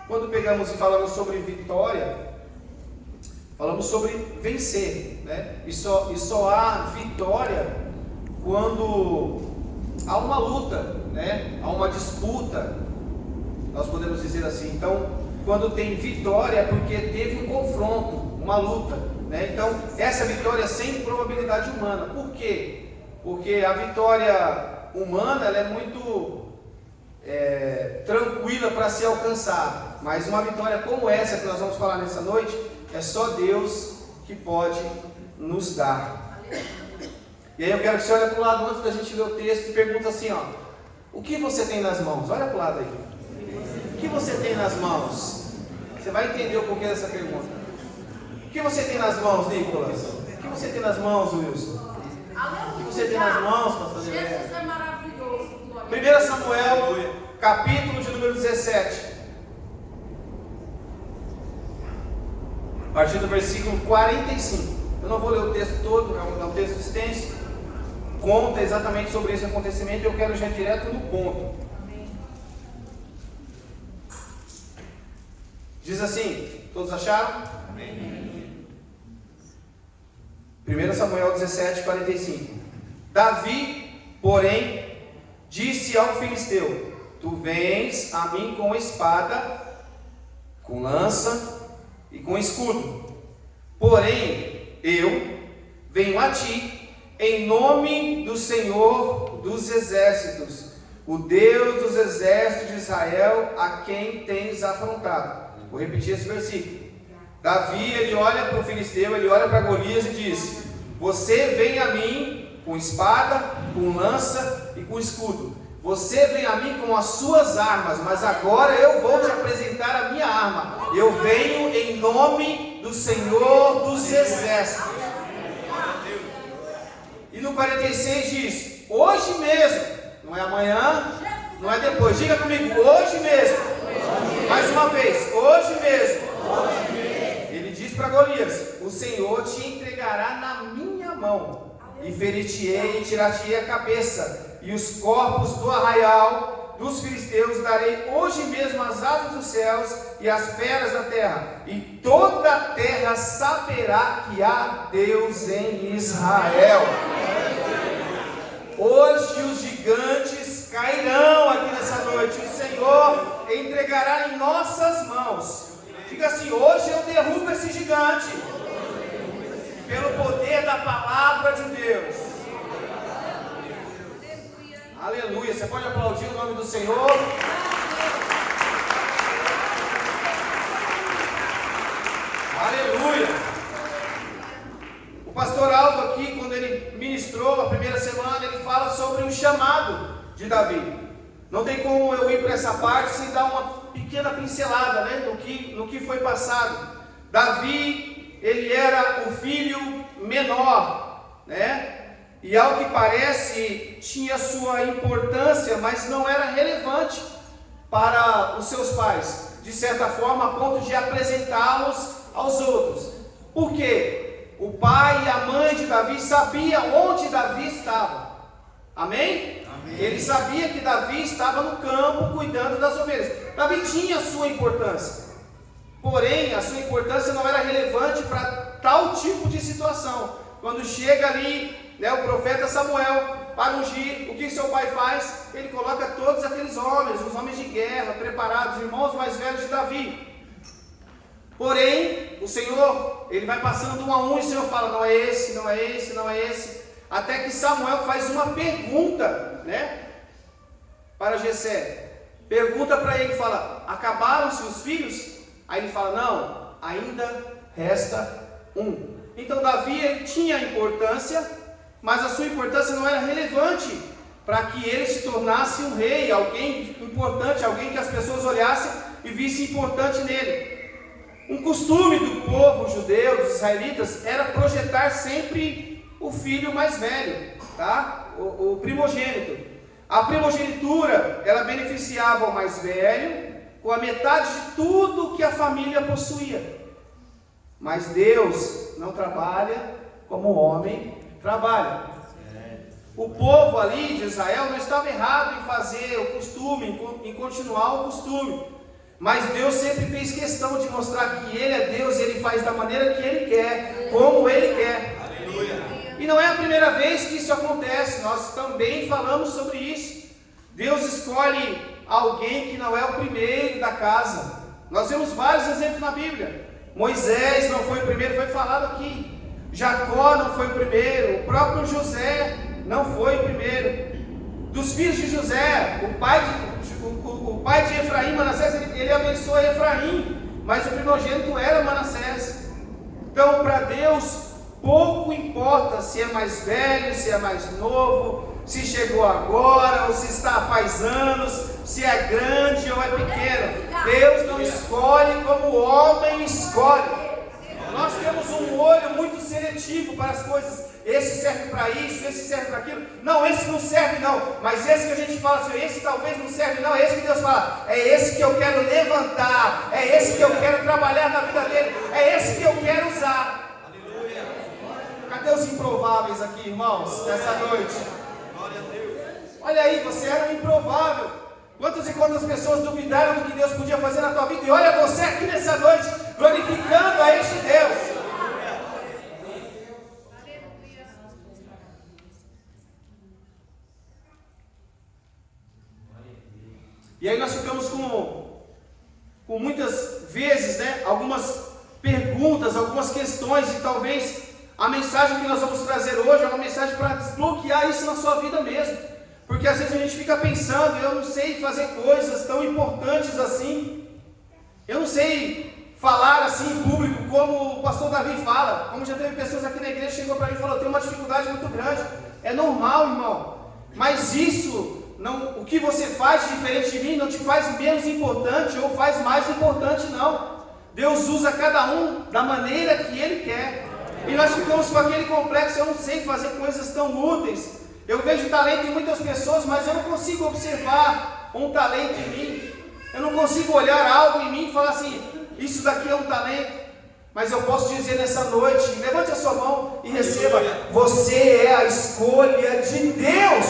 Quando pegamos e falamos sobre vitória, falamos sobre vencer, né? E só há vitória quando há uma luta, né? Há uma disputa, nós podemos dizer assim. Então, quando tem vitória é porque teve um confronto, uma luta, né? Então, essa vitória é sem probabilidade humana. Por quê? Porque a vitória humana ela é muito tranquila para se alcançar, mas uma vitória como essa que nós vamos falar nessa noite, é só Deus que pode nos dar. E aí eu quero que você olhe para o lado antes da gente ler o texto e pergunta assim, ó: o que você tem nas mãos? Olha para o lado aí. O que você tem nas mãos? Você vai entender o porquê dessa pergunta. O que você tem nas mãos, Nicolas? O que você tem nas mãos, Wilson? O que você tem nas mãos, pastor? Jesus é maravilhoso. 1 Samuel, capítulo de número 17. A partir do versículo 45. Eu não vou ler o texto todo, é um texto extenso. Conta exatamente sobre esse acontecimento e eu quero já ir direto no ponto. Diz assim, todos acharam? Amém. 1 Samuel 17, 45. Davi, porém, disse ao filisteu: tu vens a mim com espada, com lança e com escudo. Porém, eu venho a ti em nome do Senhor dos exércitos, o Deus dos exércitos de Israel, a quem tens afrontado. Vou repetir esse versículo. Davi, ele olha para o filisteu, ele olha para Golias e diz: você vem a mim com espada, com lança e com escudo. Você vem a mim com as suas armas, mas agora eu vou te apresentar a minha arma. Eu venho em nome do Senhor dos exércitos. E no 46 diz: hoje mesmo, não é amanhã, não é depois, diga comigo, hoje mesmo. Mais uma vez, hoje mesmo. Ele diz para Golias: o Senhor te entregará na minha mão, e ferir-te-ei e tirar-te-ei a cabeça, e os corpos do arraial dos filisteus darei hoje mesmo às aves dos céus e às feras da terra, e toda a terra saberá que há Deus em Israel. Hoje os gigantes cairão aqui nessa noite, o Senhor entregará em nossas mãos. Diga assim: hoje eu derrubo esse gigante, pelo poder da palavra de Deus. Aleluia, você pode aplaudir o nome do Senhor? Aleluia. O pastor Aldo aqui, quando ele ministrou a primeira semana, ele fala sobre o chamado de Davi. Não tem como eu ir para essa parte sem dar uma pequena pincelada, né, no que foi passado. Davi, ele era o filho menor, né? E ao que parece tinha sua importância, mas não era relevante para os seus pais, de certa forma, a ponto de apresentá-los aos outros. Por quê? O pai e a mãe de Davi sabiam onde Davi estava. Amém? Amém. Ele sabia que Davi estava no campo cuidando das ovelhas. Davi tinha sua importância, porém a sua importância não era relevante para tal tipo de situação. Quando chega ali, né, o profeta Samuel para ungir, o que seu pai faz? Ele coloca todos aqueles homens, os homens de guerra preparados, irmãos mais velhos de Davi. Porém, o Senhor, ele vai passando um a um, e o Senhor fala: não é esse, não é esse, não é esse. Até que Samuel faz uma pergunta, né, para Jessé. Pergunta para ele, fala: acabaram-se os filhos? Aí ele fala: não, ainda resta um. Então Davi, ele tinha importância, mas a sua importância não era relevante para que ele se tornasse um rei, alguém importante, alguém que as pessoas olhassem e vissem importante nele. Um costume do povo judeu, dos israelitas, era projetar sempre o filho mais velho, tá? O primogênito. A primogenitura, ela beneficiava o mais velho com a metade de tudo que a família possuía. Mas Deus não trabalha como o homem trabalha. O povo ali de Israel não estava errado em fazer o costume, em continuar o costume. Mas Deus sempre fez questão de mostrar que Ele é Deus e Ele faz da maneira que Ele quer, como Ele quer. Aleluia. E não é a primeira vez que isso acontece, nós também falamos sobre isso. Deus escolhe alguém que não é o primeiro da casa. Nós temos vários exemplos na Bíblia. Moisés não foi o primeiro, foi falado aqui. Jacó não foi o primeiro, o próprio José não foi o primeiro. Dos filhos de José, o pai de Efraim, Manassés, ele abençoou Efraim, mas o primogênito era Manassés. Então, para Deus, pouco importa se é mais velho, se é mais novo, se chegou agora, ou se está faz anos, se é grande ou é pequeno. Deus não escolhe como o homem escolhe. Nós temos um olho muito seletivo para as coisas. Esse serve para isso, esse serve para aquilo. Não, esse não serve não. Mas esse que a gente fala assim, esse talvez não serve não. É esse que Deus fala, é esse que eu quero levantar. É esse que eu quero trabalhar na vida dele. É esse que eu quero usar. Aleluia. Cadê os improváveis aqui, irmãos, nessa noite? Olha aí, você era um improvável. Quantas e quantas pessoas duvidaram do que Deus podia fazer na tua vida? E olha você aqui nessa noite, glorificando a este Deus. E aí nós ficamos com muitas vezes, né, algumas perguntas, algumas questões, e talvez a mensagem que nós vamos trazer hoje é uma mensagem para desbloquear isso na sua vida mesmo. Porque às vezes a gente fica pensando, eu não sei fazer coisas tão importantes assim, eu não sei falar assim em público como o pastor Davi fala, como já teve pessoas aqui na igreja que chegou para mim e falou, eu tenho uma dificuldade muito grande. É normal, irmão, mas isso, não, o que você faz diferente de mim não te faz menos importante ou faz mais importante não. Deus usa cada um da maneira que Ele quer, e nós ficamos com aquele complexo, eu não sei fazer coisas tão úteis. Eu vejo talento em muitas pessoas, mas eu não consigo observar um talento em mim. Eu não consigo olhar algo em mim e falar assim, isso daqui é um talento. Mas eu posso dizer nessa noite, levante a sua mão e receba, você é a escolha de Deus.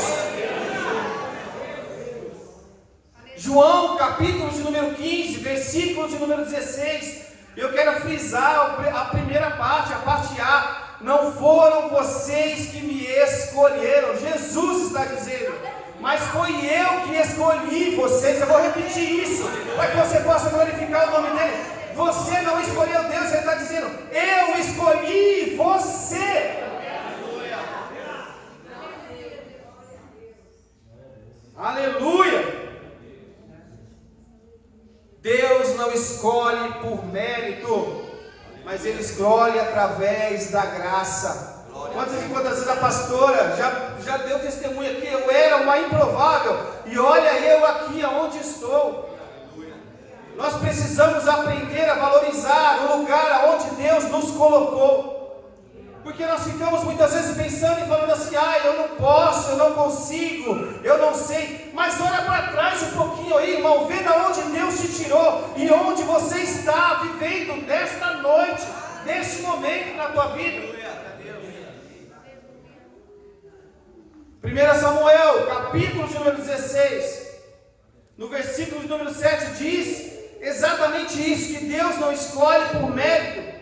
João, capítulo de número 15, versículo de número 16. Eu quero frisar a primeira parte, a parte A. Não foram vocês que me escolheram, Jesus está dizendo, mas foi eu que escolhi vocês. Eu vou repetir isso, para que você possa glorificar o nome dele. Você não escolheu Deus, ele está dizendo, eu escolhi você. Aleluia. Deus não escolhe por mérito, mas Ele escolhe através da graça. Quantas e quantas vezes a pastora já deu testemunho aqui, eu era uma improvável, e olha eu aqui aonde estou. Nós precisamos aprender a valorizar o lugar aonde Deus nos colocou, porque nós ficamos muitas vezes pensando e falando assim, eu não posso, eu não consigo, eu não sei, mas olha para trás um pouquinho aí, irmão, vê de onde Deus te tirou, e onde você está vivendo nesta noite, neste momento na tua vida. 1 Samuel, capítulo de número 16, no versículo de número 7, diz exatamente isso, que Deus não escolhe por mérito.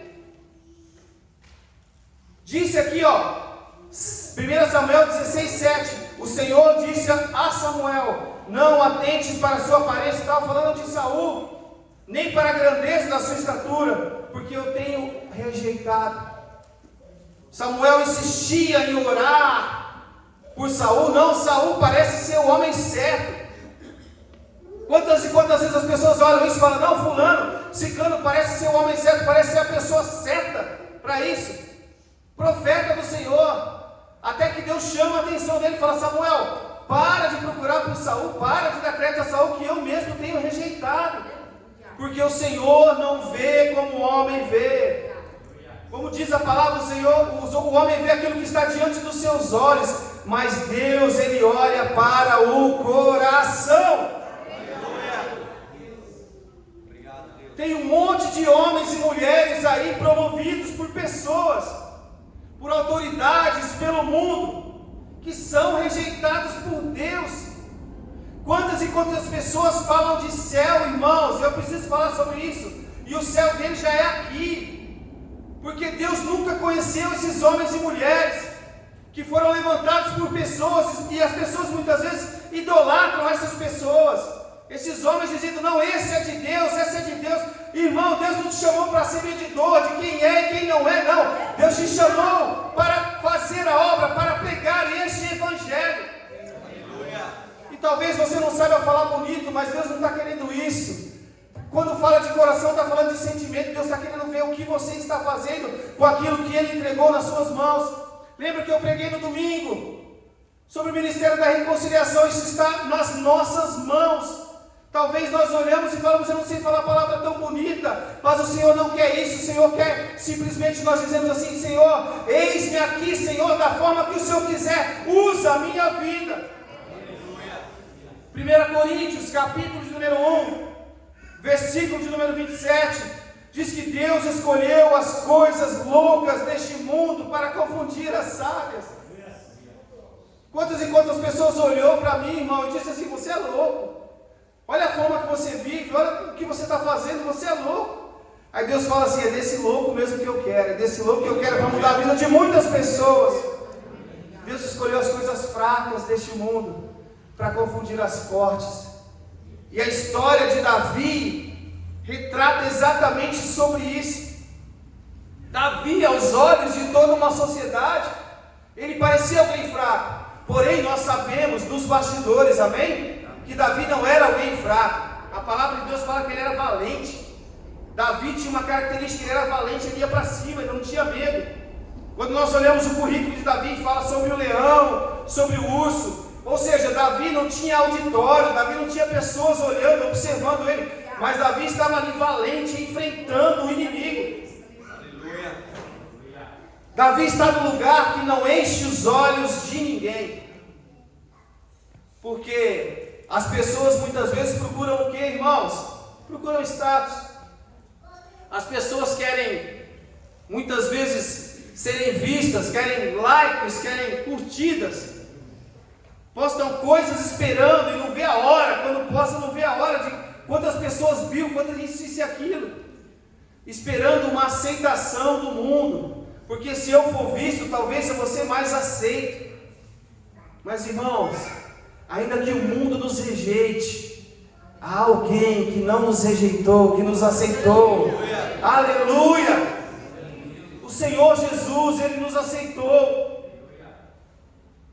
Disse aqui, 1 Samuel 16, 7, o Senhor disse a Samuel, não atentes para a sua aparência, estava falando de Saul, nem para a grandeza da sua estatura, porque eu tenho rejeitado. Samuel insistia em orar por Saul. Não, Saul parece ser o homem certo. Quantas e quantas vezes as pessoas olham isso e falam, não, fulano, ciclano parece ser o homem certo, parece ser a pessoa certa para isso. Profeta do Senhor, até que Deus chama a atenção dele e fala, Samuel, para de procurar por Saul, para de dar crédito a Saul, que eu mesmo tenho rejeitado, porque o Senhor não vê como o homem vê. Como diz a palavra do Senhor, o homem vê aquilo que está diante dos seus olhos, mas Deus, Ele olha para o coração. Tem um monte de homens e mulheres aí promovidos por pessoas, por autoridades pelo mundo, que são rejeitados por Deus. Quantas e quantas pessoas falam de céu, irmãos? Eu preciso falar sobre isso. E o céu dele já é aqui, porque Deus nunca conheceu esses homens e mulheres que foram levantados por pessoas, e as pessoas muitas vezes idolatram essas pessoas, esses homens dizendo: não, esse é de Deus, esse é de Deus. Irmão, Deus não te chamou para ser medidor de quem é e quem não é, não. Deus te chamou para fazer a obra, para pregar este evangelho. E talvez você não saiba falar bonito, mas Deus não está querendo isso. Quando fala de coração, está falando de sentimento. Deus está querendo ver o que você está fazendo com aquilo que Ele entregou nas suas mãos. Lembra que eu preguei no domingo sobre o ministério da reconciliação? Isso está nas nossas mãos. Talvez nós olhamos e falamos: eu não sei falar a palavra tão bonita, mas o Senhor não quer isso. O Senhor quer simplesmente nós dizemos assim: Senhor, eis-me aqui, Senhor, da forma que o Senhor quiser, usa a minha vida. 1 Coríntios, capítulo de número 1, versículo de número 27, diz que Deus escolheu as coisas loucas deste mundo para confundir as sábias. Quantas e quantas pessoas olhou para mim, irmão, e disse assim: você é louco, olha a forma que você vive, olha o que você está fazendo, você é louco. Aí Deus fala assim: é desse louco mesmo que eu quero, é desse louco que eu quero para mudar a vida de muitas pessoas. Deus escolheu as coisas fracas deste mundo para confundir as fortes. E a história de Davi retrata exatamente sobre isso. Davi, aos olhos de toda uma sociedade, ele parecia alguém fraco. Porém, nós sabemos nos bastidores, amém? Que Davi não era alguém fraco. A palavra de Deus fala que ele era valente. Davi tinha uma característica: ele era valente, ele ia para cima, ele não tinha medo. Quando nós olhamos o currículo de Davi, fala sobre o leão, sobre o urso. Ou seja, Davi não tinha auditório, Davi não tinha pessoas olhando, observando ele, mas Davi estava ali valente, enfrentando o inimigo. Aleluia. Davi está no lugar que não enche os olhos de ninguém, porque as pessoas muitas vezes procuram o que, irmãos? Procuram status. As pessoas querem muitas vezes serem vistas, querem likes, querem curtidas. Postam coisas esperando e não vê a hora. Quando posta, não vê a hora de quantas pessoas viu, quantas isso e aquilo, esperando uma aceitação do mundo, porque se eu for visto, talvez eu vou ser mais aceito. Mas irmãos, ainda que o mundo nos rejeite, há alguém que não nos rejeitou, que nos aceitou. Aleluia! O Senhor Jesus, Ele nos aceitou.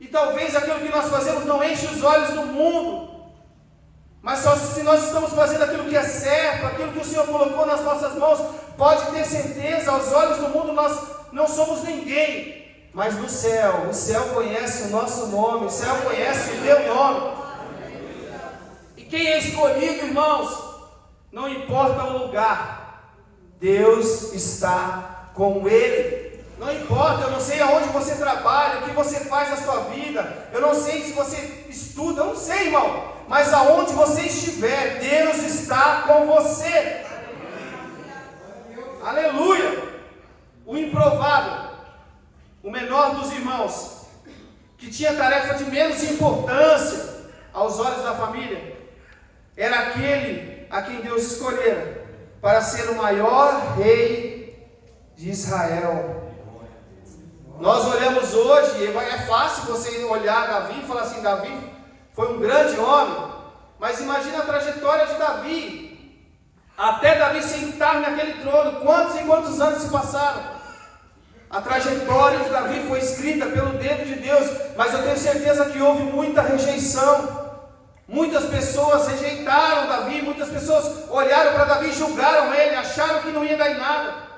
E talvez aquilo que nós fazemos não enche os olhos do mundo, mas só se nós estamos fazendo aquilo que é certo, aquilo que o Senhor colocou nas nossas mãos, pode ter certeza, aos olhos do mundo nós não somos ninguém, mas no céu, o céu conhece o nosso nome, o céu conhece o teu nome. E quem é escolhido, irmãos, não importa o lugar, Deus está com ele. Não importa, eu não sei aonde você trabalha, o que você faz na sua vida, eu não sei se você estuda, eu não sei, irmão, mas aonde você estiver, Deus está com você. Aleluia! O improvável, o menor dos irmãos, que tinha tarefa de menos importância aos olhos da família, era aquele a quem Deus escolhera para ser o maior rei de Israel. Nós olhamos hoje, e é fácil você olhar Davi e falar assim: Davi foi um grande homem, mas imagina a trajetória de Davi, até Davi sentar naquele trono, quantos e quantos anos se passaram? A trajetória de Davi foi escrita pelo dedo de Deus, mas eu tenho certeza que houve muita rejeição, muitas pessoas rejeitaram Davi, muitas pessoas olharam para Davi e julgaram ele, acharam que não ia dar em nada.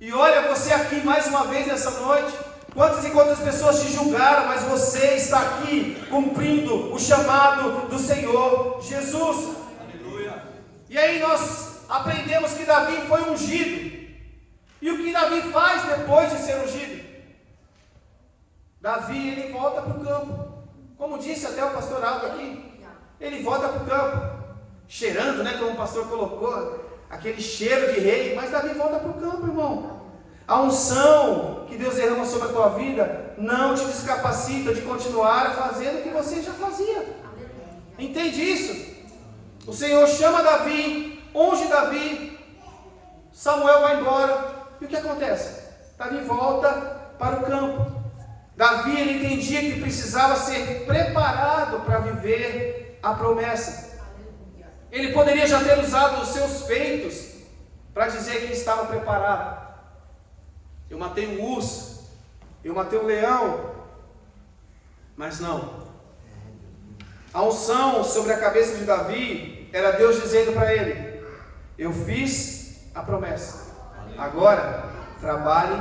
E olha você aqui mais uma vez nessa noite, quantas e quantas pessoas te julgaram, mas você está aqui cumprindo o chamado do Senhor Jesus. Aleluia. E aí nós aprendemos que Davi foi ungido. E o que Davi faz depois de ser ungido? Davi, ele volta para o campo, como disse até o pastor Aldo aqui, ele volta para o campo, cheirando, como o pastor colocou, aquele cheiro de rei, mas Davi volta para o campo, irmão. A unção que Deus derrama sobre a tua vida não te descapacita de continuar fazendo o que você já fazia. Entende isso? O Senhor chama Davi, unge Davi, Samuel vai embora, e o que acontece? Davi volta para o campo. Davi, ele entendia que precisava ser preparado para viver a promessa. Ele poderia já ter usado os seus feitos para dizer que estava preparado. Eu matei um urso, eu matei um leão, mas não. A unção sobre a cabeça de Davi era Deus dizendo para ele: eu fiz a promessa, agora trabalhe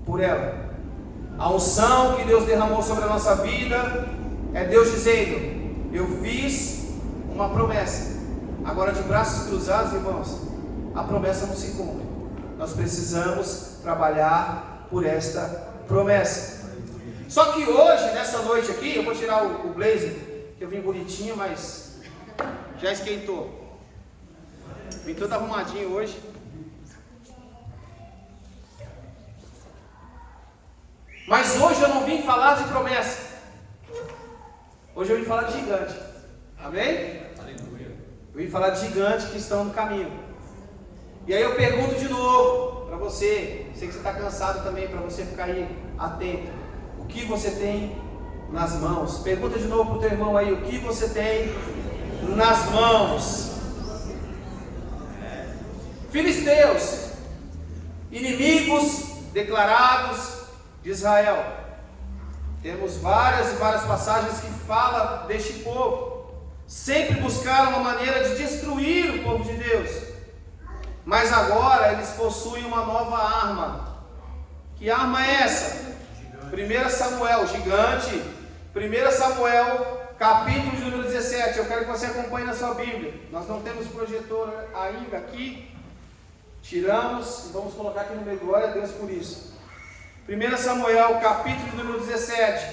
por ela. A unção que Deus derramou sobre a nossa vida é Deus dizendo: eu fiz uma promessa, agora de braços cruzados, irmãos, a promessa não se cumpre. Nós precisamos trabalhar por esta promessa. Só que hoje, nessa noite aqui, eu vou tirar o blazer, que eu vim bonitinho, mas já esquentou. Vim todo arrumadinho hoje. Mas hoje eu não vim falar de promessa. Hoje eu vim falar de gigante. Amém? Eu vim falar de gigantes que estão no caminho. E aí eu pergunto de novo para você, sei que você está cansado também, para você ficar aí atento. O que você tem nas mãos? Pergunta de novo para o teu irmão aí, o que você tem nas mãos? Filisteus, inimigos declarados de Israel. Temos várias e várias passagens que falam deste povo. Sempre buscaram uma maneira de destruir o povo de Deus. Mas agora eles possuem uma nova arma. Que arma é essa? 1 Samuel, gigante. 1 Samuel, capítulo de número 17. Eu quero que você acompanhe na sua Bíblia. Nós não temos projetor ainda aqui. Tiramos e vamos colocar aqui no meio. Glória a Deus por isso. 1 Samuel, capítulo de número 17.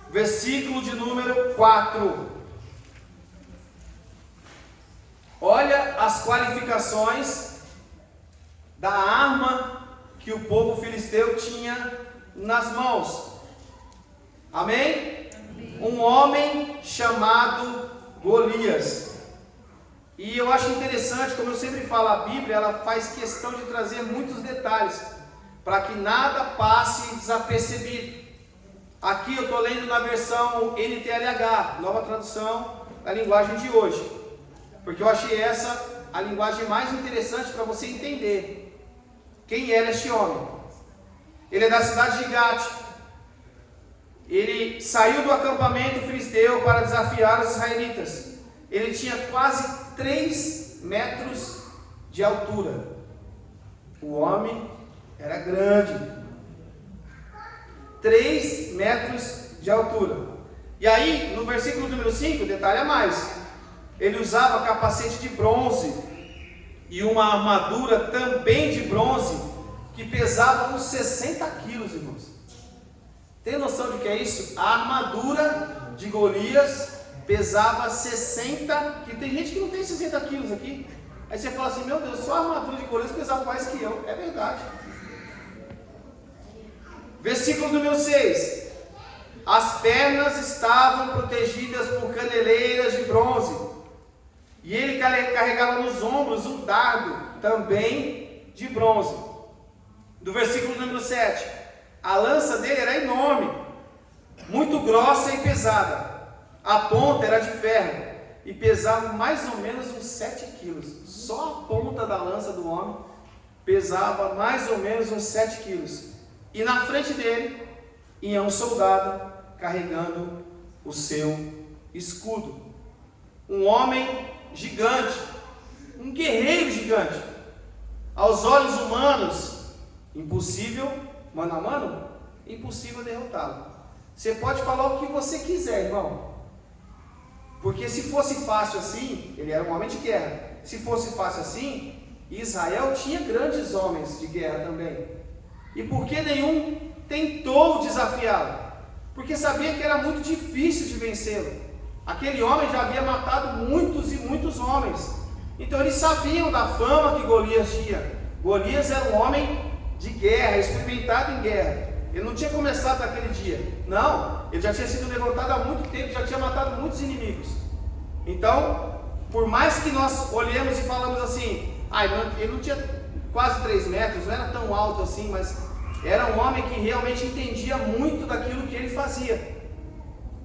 Versículo de número 4. Olha as qualificações da arma que o povo filisteu tinha nas mãos. Amém? Um homem chamado Golias. E eu acho interessante, como eu sempre falo, a Bíblia ela faz questão de trazer muitos detalhes para que nada passe desapercebido. Aqui eu estou lendo na versão NTLH, nova tradução da linguagem de hoje. Porque eu achei essa a linguagem mais interessante para você entender quem era este homem. Ele é da cidade de Gate. Ele saiu do acampamento filisteu para desafiar os israelitas. Ele tinha quase 3 metros de altura. O homem era grande. 3 metros de altura. E aí, no versículo número 5, detalhe a mais. Ele usava capacete de bronze e uma armadura também de bronze que pesava uns 60 quilos, irmãos. Tem noção de que é isso? A armadura de Golias pesava 60, que tem gente que não tem 60 quilos aqui. Aí você fala assim, meu Deus, só a armadura de Golias pesava mais que eu. É verdade. Versículo número 6. As pernas estavam protegidas por caneleiras de bronze. E ele carregava nos ombros um dardo, também de bronze. Do versículo número 7. A lança dele era enorme, muito grossa e pesada. A ponta era de ferro e pesava mais ou menos uns 7 quilos. Só a ponta da lança do homem pesava mais ou menos uns 7 quilos. E na frente dele ia um soldado carregando o seu escudo. Um homem gigante, um guerreiro gigante. Aos olhos humanos, impossível, mano a mano, impossível derrotá-lo. Você pode falar o que você quiser, irmão. Porque se fosse fácil assim, ele era um homem de guerra. Se fosse fácil assim, Israel tinha grandes homens de guerra também. E por que nenhum tentou desafiá-lo? Porque sabia que era muito difícil de vencê-lo. Aquele homem já havia matado muitos e muitos homens. Então eles sabiam da fama que Golias tinha. Golias era um homem de guerra, experimentado em guerra. Ele não tinha começado naquele dia. Não, ele já tinha sido levantado há muito tempo, já tinha matado muitos inimigos. Então, por mais que nós olhemos e falamos assim, ele não tinha quase 3 metros, não era tão alto assim, mas era um homem que realmente entendia muito daquilo que ele fazia.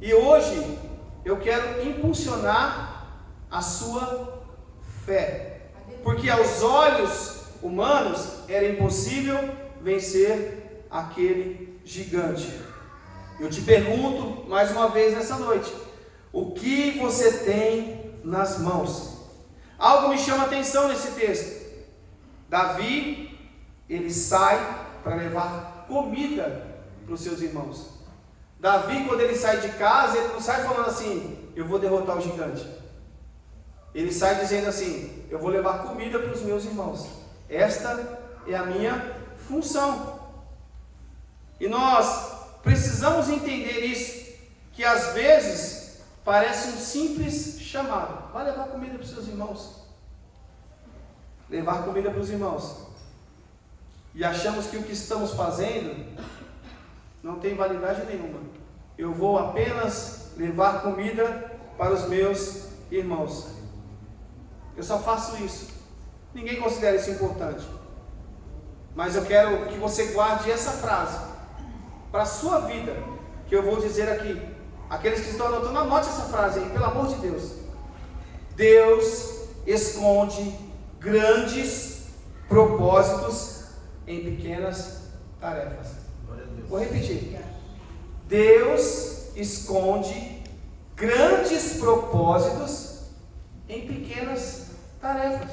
E hoje eu quero impulsionar a sua fé, porque aos olhos humanos era impossível vencer aquele gigante. Eu te pergunto mais uma vez nessa noite: o que você tem nas mãos? Algo me chama a atenção nesse texto. Davi, ele sai para levar comida para os seus irmãos. Davi, quando ele sai de casa, ele não sai falando assim, eu vou derrotar o gigante. Ele sai dizendo assim, eu vou levar comida para os meus irmãos. Esta é a minha função. E nós precisamos entender isso, que às vezes parece um simples chamado. Vai levar comida para os seus irmãos. Levar comida para os irmãos. E achamos que o que estamos fazendo não tem validade nenhuma. Eu vou apenas levar comida para os meus irmãos. Eu só faço isso. Ninguém considera isso importante. Mas eu quero que você guarde essa frase para a sua vida, que eu vou dizer aqui. Aqueles que estão anotando, anote essa frase aí, pelo amor de Deus. Deus esconde grandes propósitos em pequenas tarefas. Vou repetir. Deus esconde grandes propósitos em pequenas tarefas.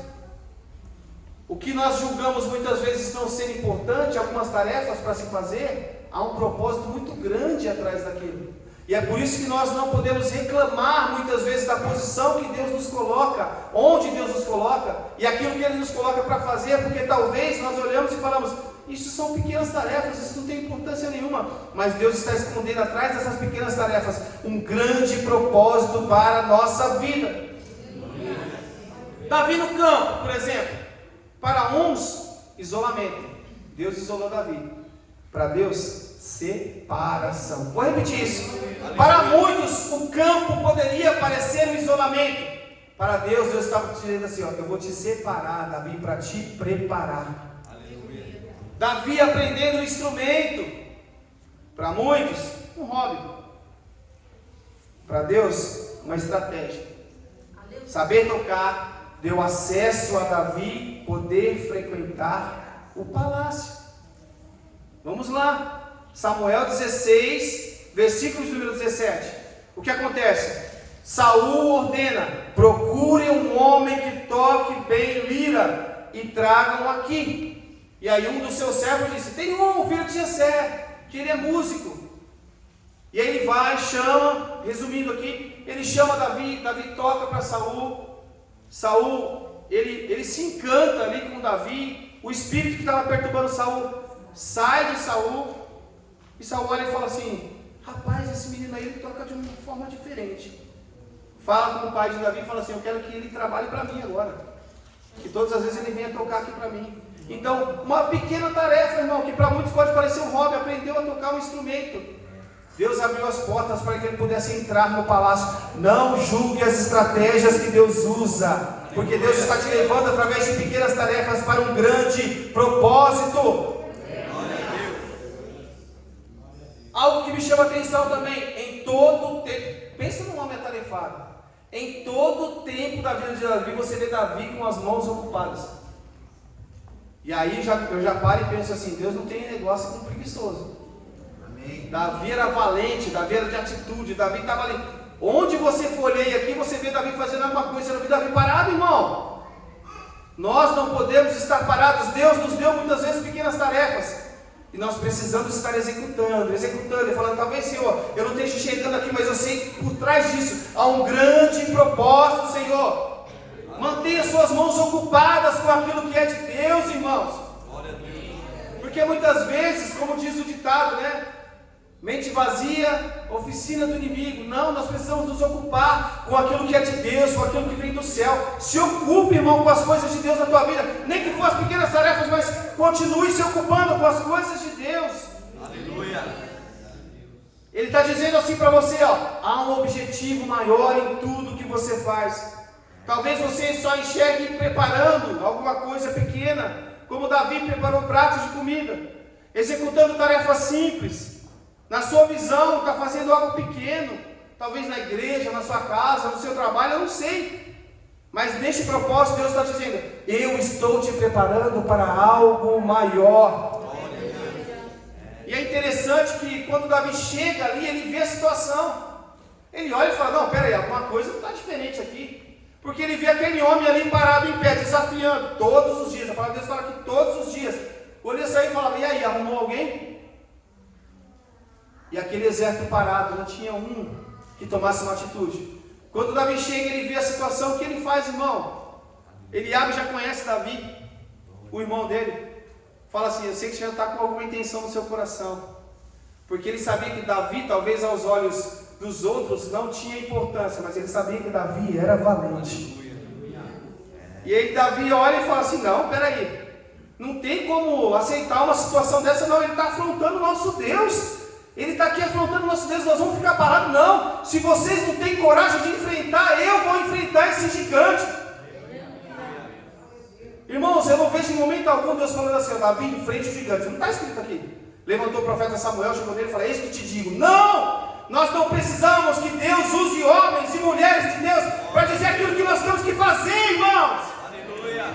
O que nós julgamos muitas vezes não ser importante, algumas tarefas para se fazer, há um propósito muito grande atrás daquilo. E é por isso que nós não podemos reclamar muitas vezes da posição que Deus nos coloca, onde Deus nos coloca, e aquilo que Ele nos coloca para fazer, porque talvez nós olhamos e falamos, isso são pequenas tarefas, isso não tem importância nenhuma, mas Deus está escondendo atrás dessas pequenas tarefas um grande propósito para a nossa vida. Davi no campo, por exemplo, para uns, isolamento. Deus isolou Davi. Para Deus, separação. Vou repetir isso. Para muitos, o campo poderia parecer um isolamento. Para Deus, Deus estava te dizendo assim, ó, eu vou te separar, Davi, para te preparar. Aleluia. Davi aprendendo um instrumento. Para muitos, um hobby. Para Deus, uma estratégia. Saber tocar deu acesso a Davi poder frequentar o palácio. Vamos lá, Samuel 16, versículo de número 17. O que acontece? Saul ordena, procurem um homem que toque bem lira e tragam aqui. E aí um dos seus servos disse, tem um filho de Jessé, que ele é músico. E aí ele vai, chama, resumindo aqui, ele chama Davi, Davi toca para Saul. Saul, ele se encanta ali com Davi. O espírito que estava perturbando Saul sai de Saul, e Saul olha e fala assim, rapaz, esse menino aí ele toca de uma forma diferente. Fala com o pai de Davi e fala assim, eu quero que ele trabalhe para mim agora, que todas as vezes ele venha tocar aqui para mim. Então, uma pequena tarefa, irmão, que para muitos pode parecer um hobby, aprendeu a tocar um instrumento. Deus abriu as portas para que ele pudesse entrar no palácio. Não julgue as estratégias que Deus usa, porque Deus está te levando através de pequenas tarefas para um grande propósito. Algo que me chama a atenção também, em todo o tempo, pensa num homem atarefado, em todo o tempo da vida de Davi, você vê Davi com as mãos ocupadas. E aí eu já paro e penso assim, Deus não tem negócio com preguiçoso. Amém. Davi era valente, Davi era de atitude, Davi estava ali. Onde você folheia aqui, você vê Davi fazendo alguma coisa, você não vê Davi parado, irmão. Nós não podemos estar parados, Deus nos deu muitas vezes pequenas tarefas. E nós precisamos estar executando, e falando, talvez, Senhor, eu não esteja enxergando aqui, mas eu sei que por trás disso há um grande propósito, Senhor. Mantenha suas mãos ocupadas com aquilo que é de Deus, irmãos. Porque muitas vezes, como diz o ditado, né? Mente vazia, oficina do inimigo. Não, nós precisamos nos ocupar com aquilo que é de Deus, com aquilo que vem do céu. Se ocupe, irmão, com as coisas de Deus na tua vida. Nem que fossem pequenas tarefas, mas continue se ocupando com as coisas de Deus. Aleluia. Ele está dizendo assim para você, ó, há um objetivo maior em tudo que você faz. Talvez você só enxergue preparando alguma coisa pequena, como Davi preparou pratos de comida, executando tarefas simples. Na sua visão, está fazendo algo pequeno, talvez na igreja, na sua casa, no seu trabalho, eu não sei. Mas neste propósito, Deus está dizendo, eu estou te preparando para algo maior. E é interessante que quando Davi chega ali, ele vê a situação. Ele olha e fala, não, peraí, alguma coisa está diferente aqui. Porque ele vê aquele homem ali parado em pé, desafiando, todos os dias. A palavra de Deus fala que todos os dias. Olha isso aí e falava, e aí, arrumou alguém? E aquele exército parado, não tinha um que tomasse uma atitude. Quando Davi chega, ele vê a situação, o que ele faz, irmão? Eliabe já conhece Davi, o irmão dele. Fala assim, eu sei que você já está com alguma intenção no seu coração. Porque ele sabia que Davi, talvez aos olhos dos outros, não tinha importância, mas ele sabia que Davi era valente. E aí Davi olha e fala assim, não, peraí, não tem como aceitar uma situação dessa, não, ele está afrontando o nosso Deus. Ele está aqui afrontando o nosso Deus, nós vamos ficar parados? Não, se vocês não têm coragem de enfrentar, eu vou enfrentar esse gigante. Irmãos, eu não vejo em momento algum Deus falando assim, Davi, enfrente o gigante, não está escrito aqui. Levantou o profeta Samuel, chegou nele e falou, eis que te digo, não, nós não precisamos que Deus use homens e mulheres de Deus para dizer aquilo que nós temos que fazer, irmãos. Aleluia.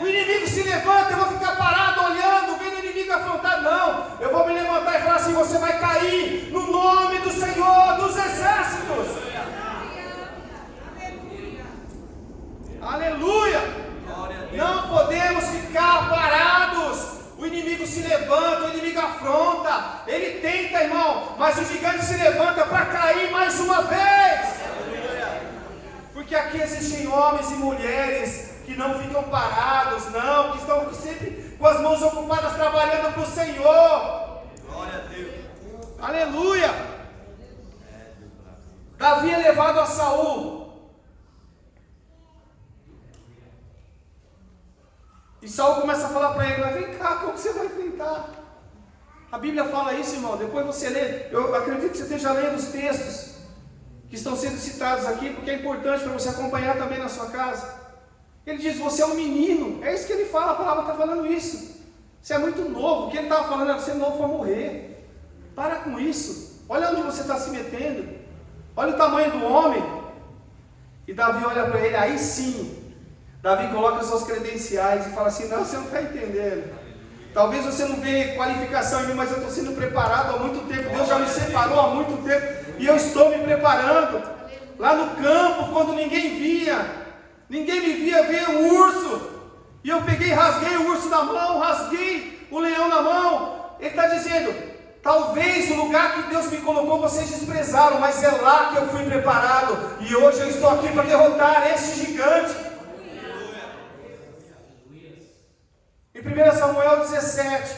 O inimigo se levanta, eu vou ficar parado olhando, vendo o inimigo afrontar, não, eu vou me levantar e falar assim, você vai cair no nome do Senhor dos Exércitos. Aleluia. Não podemos ficar parados. O inimigo se levanta, o inimigo afronta, ele tenta, irmão, mas o gigante se levanta para cair mais uma vez. Porque aqui existem homens e mulheres que não ficam parados, não, que estão sempre com as mãos ocupadas trabalhando para o Senhor. Glória a Deus. Aleluia. Davi é levado a Saul. E Saul começa a falar para ele, mas vem cá, como você vai enfrentar? A Bíblia fala isso, irmão, depois você lê, eu acredito que você esteja lendo os textos que estão sendo citados aqui, porque é importante para você acompanhar também na sua casa. Ele diz, você é um menino, é isso que ele fala, a palavra está falando isso. Você é muito novo, o que ele estava falando é você é novo para morrer. Para com isso, olha onde você está se metendo, olha o tamanho do homem. E Davi olha para ele, aí sim, Davi coloca suas credenciais e fala assim, não, você não está entendendo. Talvez você não vê qualificação em mim, mas eu estou sendo preparado há muito tempo. Deus já me separou há muito tempo e eu estou me preparando. Lá no campo, quando ninguém me via ver um urso. E eu peguei e rasguei o urso na mão, rasguei o leão na mão. Ele está dizendo, talvez o lugar que Deus me colocou vocês desprezaram, mas é lá que eu fui preparado. E hoje eu estou aqui para derrotar esse gigante. Em 1 Samuel 17,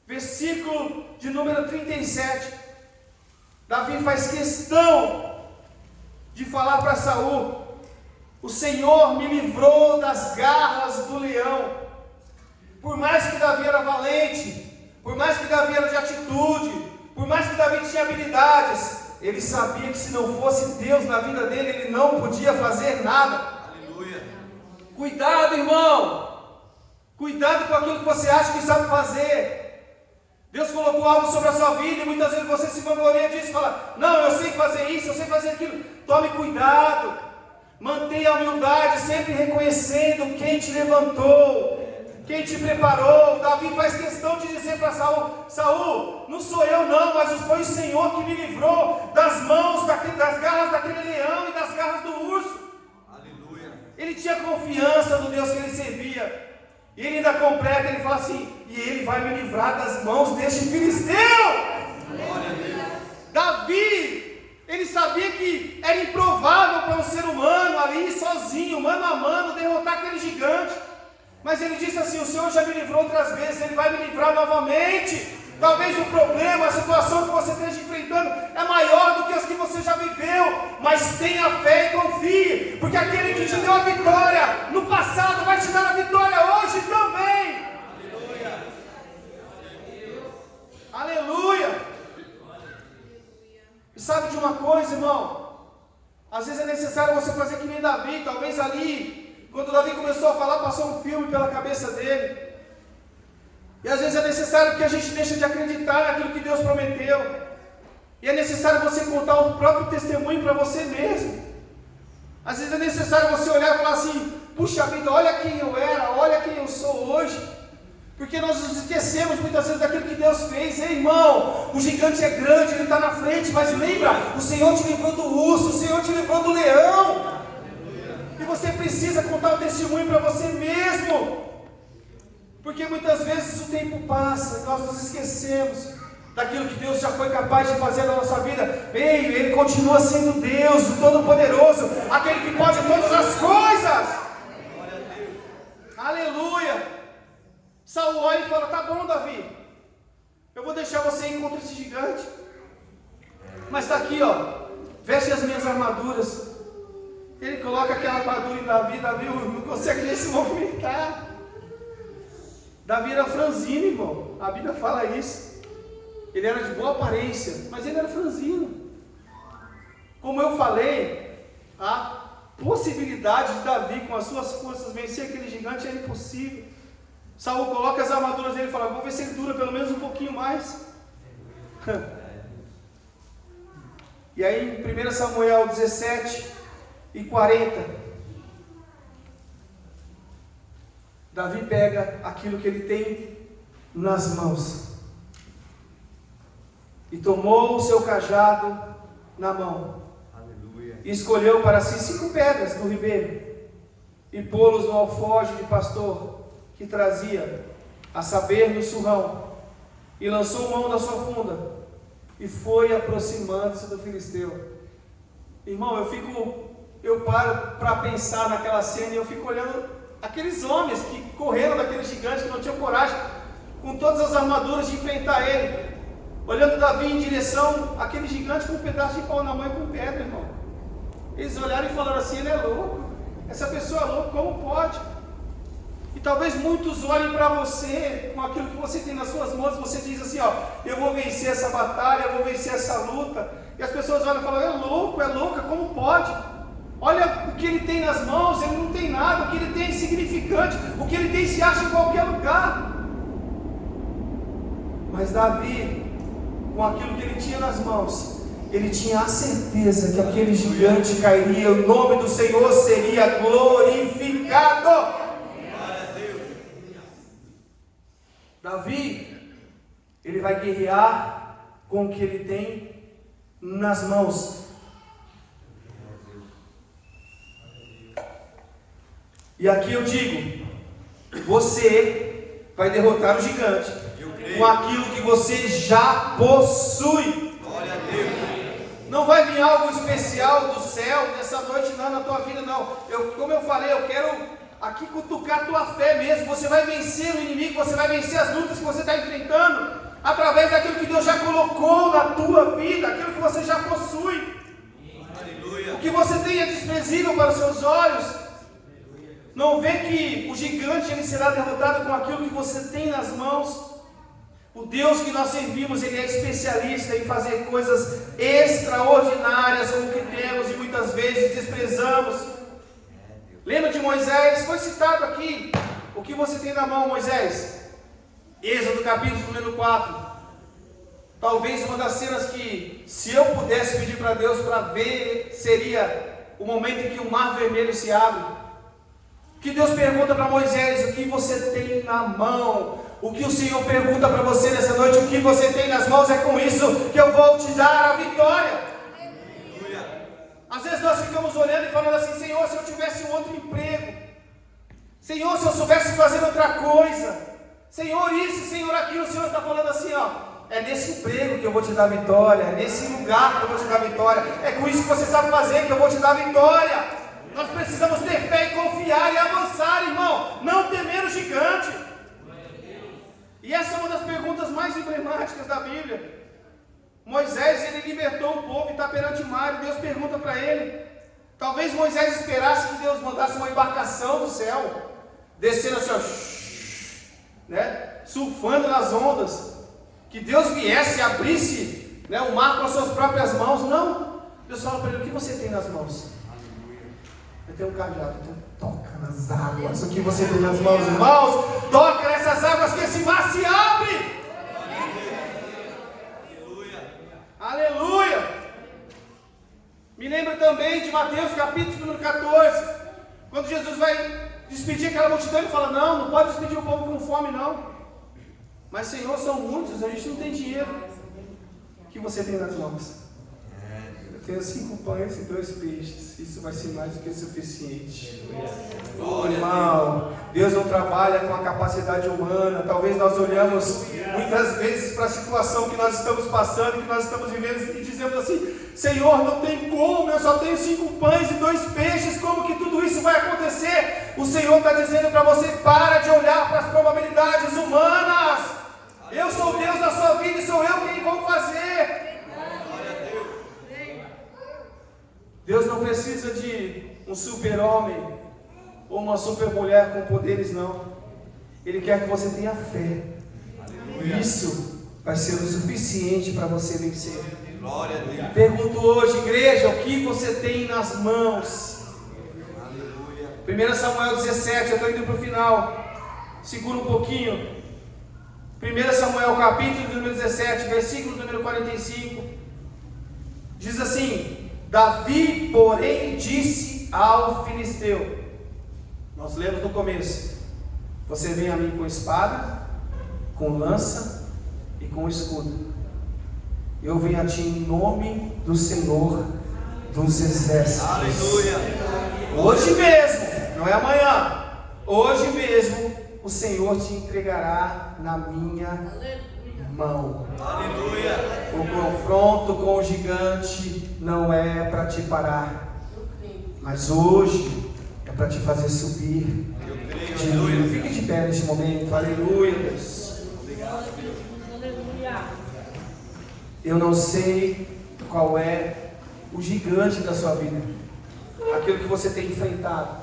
versículo de número 37, Davi faz questão de falar para Saul, o Senhor me livrou das garras do leão. Por mais que Davi era valente, por mais que Davi era de atitude, por mais que Davi tinha habilidades, ele sabia que se não fosse Deus na vida dele, ele não podia fazer nada. Aleluia. Cuidado, irmão. Cuidado com aquilo que você acha que sabe fazer. Deus colocou algo sobre a sua vida e muitas vezes você se vangloria disso e fala, não, eu sei fazer isso, eu sei fazer aquilo. Tome cuidado. Mantenha a humildade, sempre reconhecendo quem te levantou, quem te preparou. Davi faz questão de dizer para Saul, Saul, não sou eu não, mas foi o Senhor que me livrou das mãos, das garras daquele leão e das garras do urso. Aleluia. Ele tinha confiança no Deus que ele servia. E ele ainda completa, ele fala assim, e ele vai me livrar das mãos deste filisteu. Glória a Deus. Davi, ele sabia que era improvável para um ser humano ali sozinho, mano a mano, derrotar aquele gigante. Mas ele disse assim, o Senhor já me livrou outras vezes, ele vai me livrar novamente. Talvez o problema, a situação que você esteja enfrentando é maior do que as que você já viveu, mas tenha fé e confie, porque aquele que te deu a vitória no passado vai te dar a vitória hoje também. Aleluia! E sabe de uma coisa, irmão? Às vezes é necessário você fazer que nem Davi. Talvez ali, quando Davi começou a falar, passou um filme pela cabeça dele. E às vezes é necessário que a gente deixe de acreditar naquilo que Deus prometeu. E é necessário você contar o próprio testemunho para você mesmo. Às vezes é necessário você olhar e falar assim: puxa vida, olha quem eu era, olha quem eu sou hoje. Porque nós nos esquecemos muitas vezes daquilo que Deus fez. Ei, irmão, o gigante é grande, ele está na frente, mas lembra, o Senhor te livrou do urso, o Senhor te livrou do leão. E você precisa contar o testemunho para você mesmo. Porque muitas vezes o tempo passa e nós nos esquecemos daquilo que Deus já foi capaz de fazer na nossa vida. Ei, Ele continua sendo Deus, o Todo-Poderoso, aquele que pode todas as coisas. Aleluia! Saul olha e fala: tá bom, Davi, eu vou deixar você ir contra esse gigante, mas está aqui, ó, veste as minhas armaduras. Ele coloca aquela armadura em Davi. Davi não consegue nem se movimentar. Davi era franzino, irmão, a Bíblia fala isso. Ele era de boa aparência, mas ele era franzino. Como eu falei, a possibilidade de Davi com as suas forças vencer aquele gigante era impossível. Saul coloca as armaduras dele e fala: vou ver se ele dura pelo menos um pouquinho mais. E aí em 1 Samuel 17:40, Davi pega aquilo que ele tem nas mãos e tomou o seu cajado na mão. Aleluia. E escolheu para si 5 pedras do ribeiro e pô-los no alforje de pastor que trazia, a saber, no surrão, e lançou mão da sua funda e foi aproximando-se do filisteu. Irmão, eu paro para pensar naquela cena e eu fico olhando aqueles homens que correram daquele gigante, que não tinham coragem, com todas as armaduras, de enfrentar ele, olhando Davi em direção àquele gigante com um pedaço de pau na mão e com pedra, irmão. Eles olharam e falaram assim: ele é louco, essa pessoa é louca, como pode? E talvez muitos olhem para você, com aquilo que você tem nas suas mãos, você diz assim: ó, eu vou vencer essa batalha, eu vou vencer essa luta, e as pessoas olham e falam: é louco, é louca, como pode? Olha o que ele tem nas mãos, ele não tem nada, o que ele tem é insignificante, o que ele tem se acha em qualquer lugar. Mas Davi, com aquilo que ele tinha nas mãos, ele tinha a certeza que aquele gigante cairia, o nome do Senhor seria glorificado. Davi, ele vai guerrear com o que ele tem nas mãos. E aqui eu digo: você vai derrotar o gigante com aquilo que você já possui. Glória a Deus. Não vai vir algo especial do céu nessa noite, não, na tua vida, não. Como eu falei, eu quero aqui cutucar a tua fé mesmo. Você vai vencer o inimigo, você vai vencer as lutas que você está enfrentando, através daquilo que Deus já colocou na tua vida, aquilo que você já possui. Aleluia. O que você tem é desprezível para os seus olhos. Não vê que o gigante ele será derrotado com aquilo que você tem nas mãos. O Deus que nós servimos, Ele é especialista em fazer coisas extraordinárias com o que temos e muitas vezes desprezamos. Lembra de Moisés? Foi citado aqui. O que você tem na mão, Moisés? Êxodo capítulo número 4. Talvez uma das cenas que, se eu pudesse pedir para Deus para ver, seria o momento em que o mar vermelho se abre. Que Deus pergunta para Moisés: o que você tem na mão? O que o Senhor pergunta para você nessa noite: o que você tem nas mãos? É com isso que eu vou te dar a vitória. Aleluia. Às vezes nós ficamos olhando e falando assim: Senhor, se eu tivesse um outro emprego, Senhor, se eu soubesse fazer outra coisa, Senhor isso, Senhor aquilo. O Senhor está falando assim: ó, é nesse emprego que eu vou te dar vitória, é nesse lugar que eu vou te dar vitória, é com isso que você sabe fazer que eu vou te dar vitória. Nós precisamos ter fé e confiar e avançar, irmão, não temer o gigante. E essa é uma das perguntas mais mais emblemáticas da Bíblia. Moisés, ele libertou o povo e está perante o mar, e Deus pergunta para ele. Talvez Moisés esperasse que Deus mandasse uma embarcação do céu, descendo assim, ó, né, surfando nas ondas, que Deus viesse e abrisse, né, o mar com as suas próprias mãos. Não, Deus fala para ele: o que você tem nas mãos? Eu tenho um cajado. Então toca nas águas. O que você tem nas mãos, irmãos? Toca nessas águas que esse mar se abre. Aleluia! Me lembra também de Mateus capítulo número 14, quando Jesus vai despedir aquela multidão, ele fala: não pode despedir o povo com fome não, mas Senhor, são muitos, a gente não tem dinheiro. O que você tem nas mãos? Eu tenho 5 pães e 2 peixes, isso vai ser mais do que suficiente. Irmão, Deus não trabalha com a capacidade humana. Talvez nós olhamos muitas vezes para a situação que nós estamos passando, que nós estamos vivendo, e dizemos assim: Senhor, não tem como, eu só tenho 5 pães e 2 peixes, como que tudo isso vai acontecer? O Senhor está dizendo para você: para de olhar para as probabilidades humanas. Eu sou Deus da sua vida e sou eu quem vou fazer. Deus não precisa de um super-homem ou uma super-mulher com poderes, não. Ele quer que você tenha fé. Isso vai ser o suficiente para você vencer. Glória a Deus. Pergunto hoje, igreja, o que você tem nas mãos? 1 Samuel 17, eu estou indo para o final. Segura um pouquinho. 1 Samuel capítulo número 17, versículo número 45. Diz assim: Davi, porém, disse ao filisteu. Nós lemos no começo: você vem a mim com espada, com lança e com escudo. Eu venho a ti em nome do Senhor dos exércitos. Aleluia. Hoje mesmo, não é amanhã, hoje mesmo o Senhor te entregará na minha mão. Aleluia. O confronto com o gigante não é para te parar, mas hoje é para te fazer subir de nível. Fique de pé nesse momento. Aleluia, Deus. Eu não sei qual é o gigante da sua vida, aquilo que você tem enfrentado.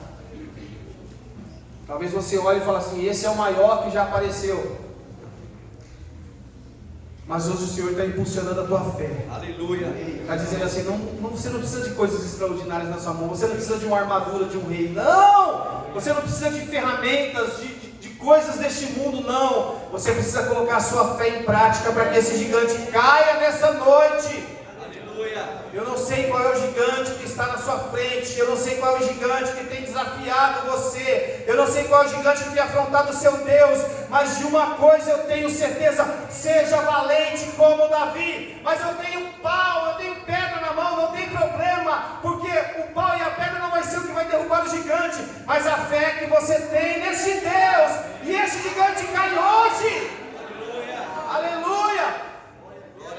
Talvez você olhe e fale assim: esse é o maior que já apareceu. Mas hoje o Senhor está impulsionando a tua fé. Aleluia. Está dizendo assim: você não precisa de coisas extraordinárias na sua mão. Você não precisa de uma armadura de um rei. Não! Você não precisa de ferramentas, de coisas deste mundo. Não! Você precisa colocar a sua fé em prática para que esse gigante caia nessa noite. Aleluia. Eu não sei qual é o gigante que está na sua frente. Eu não sei qual é o gigante que tem desafiado você. Eu não sei qual é o gigante que tem afrontado o seu Deus. Mas de uma coisa eu tenho certeza: seja valente como Davi. Mas eu tenho pau, eu tenho pedra na mão, não tem problema. Porque o pau e a pedra não vai ser o que vai derrubar o gigante, mas a fé que você tem nesse Deus. E esse gigante cai